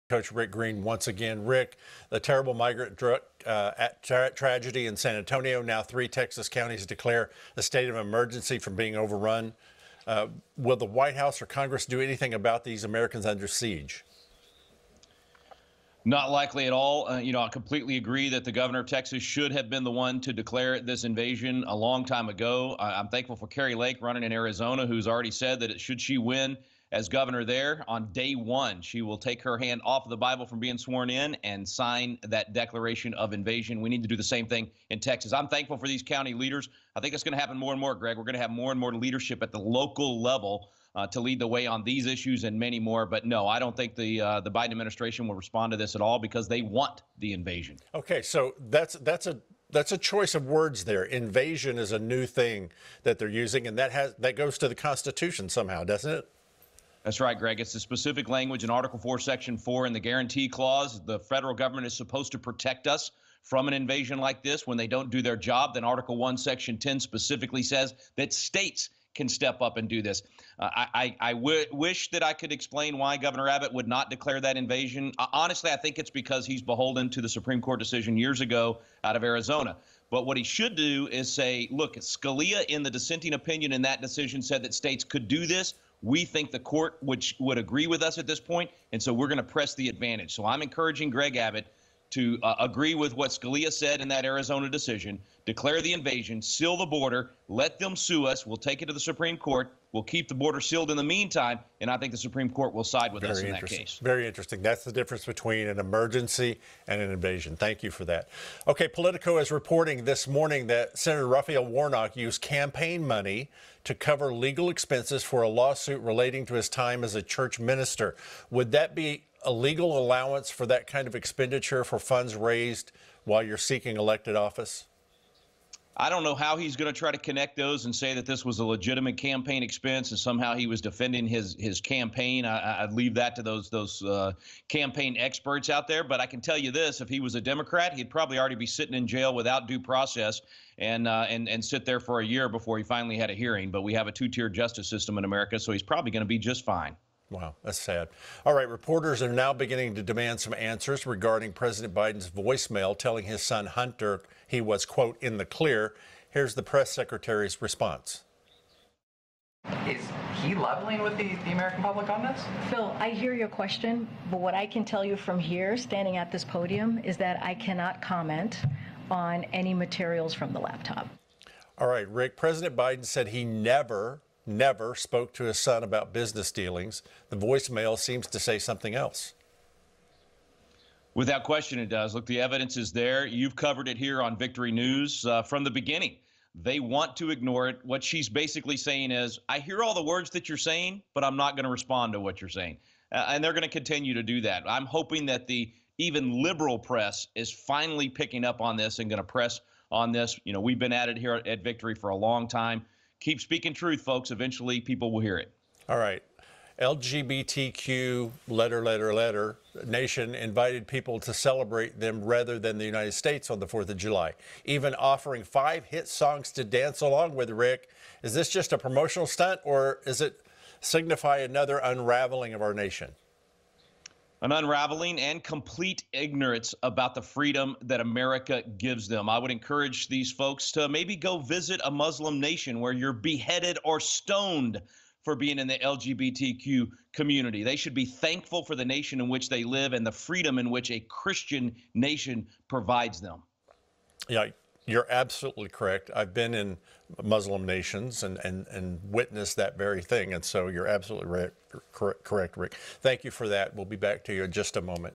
Coach Rick Green once again. Rick, the terrible migrant tragedy in San Antonio. Now 3 Texas counties declare a state of emergency from being overrun. Will the White House or Congress do anything about these Americans under siege? Not likely at all. I completely agree that the governor of Texas should have been the one to declare this invasion a long time ago. I'm thankful for Kari Lake running in Arizona, who's already said that should she win as governor there, on day one, she will take her hand off of the Bible from being sworn in and sign that declaration of invasion. We need to do the same thing in Texas. I'm thankful for these county leaders. I think it's going to happen more and more, Greg. We're going to have more and more leadership at the local level to lead the way on these issues and many more. But no, I don't think the Biden administration will respond to this at all because they want the invasion. Okay, so that's a choice of words there. Invasion is a new thing that they're using, and that goes to the Constitution somehow, doesn't it? That's right, Greg. It's the specific language in Article 4, Section 4 in the Guarantee Clause. The federal government is supposed to protect us from an invasion like this. When they don't do their job, then Article 1, Section 10 specifically says that states can step up and do this. I wish that I could explain why Governor Abbott would not declare that invasion. Honestly, I think it's because he's beholden to the Supreme Court decision years ago out of Arizona. But what he should do is say, look, Scalia in the dissenting opinion in that decision said that states could do this. We think the court would agree with us at this point, and so we're going to press the advantage. So I'm encouraging Greg Abbott to agree with what Scalia said in that Arizona decision, declare the invasion, seal the border, let them sue us. We'll take it to the Supreme Court. We'll keep the border sealed in the meantime, and I think the Supreme Court will side with us in that case. Very interesting. That's the difference between an emergency and an invasion. Thank you for that. Okay, Politico is reporting this morning that Senator Raphael Warnock used campaign money to cover legal expenses for a lawsuit relating to his time as a church minister. Would that be a legal allowance for that kind of expenditure for funds raised while you're seeking elected office? I don't know how he's going to try to connect those and say that this was a legitimate campaign expense and somehow he was defending his campaign. I'd leave that to those campaign experts out there. But I can tell you this, if he was a Democrat, he'd probably already be sitting in jail without due process and sit there for a year before he finally had a hearing. But we have a two-tier justice system in America, so he's probably going to be just fine. Wow, that's sad. All right, reporters are now beginning to demand some answers regarding President Biden's voicemail telling his son Hunter he was, quote, in the clear. Here's the press secretary's response. Is he leveling with the American public on this? Phil, I hear your question, but what I can tell you from here, standing at this podium, is that I cannot comment on any materials from the laptop. All right, Rick, President Biden said he never spoke to his son about business dealings. The voicemail seems to say something else. Without question, it does. Look, the evidence is there. You've covered it here on Victory News from the beginning. They want to ignore it. What she's basically saying is, I hear all the words that you're saying, but I'm not going to respond to what you're saying. And they're going to continue to do that. I'm hoping that the even liberal press is finally picking up on this and going to press on this. You know, we've been at it here at Victory for a long time. Keep speaking truth, folks. Eventually, people will hear it. All right. LGBTQ letter nation invited people to celebrate them rather than the United States on the 4th of July, even offering 5 hit songs to dance along with. Rick, is this just a promotional stunt, or is it signify another unraveling of our nation? An unraveling and complete ignorance about the freedom that America gives them. I would encourage these folks to maybe go visit a Muslim nation where you're beheaded or stoned for being in the LGBTQ community. They should be thankful for the nation in which they live and the freedom in which a Christian nation provides them. Yeah, you're absolutely correct. I've been in Muslim nations and witnessed that very thing. And so you're absolutely correct, Rick. Thank you for that. We'll be back to you in just a moment.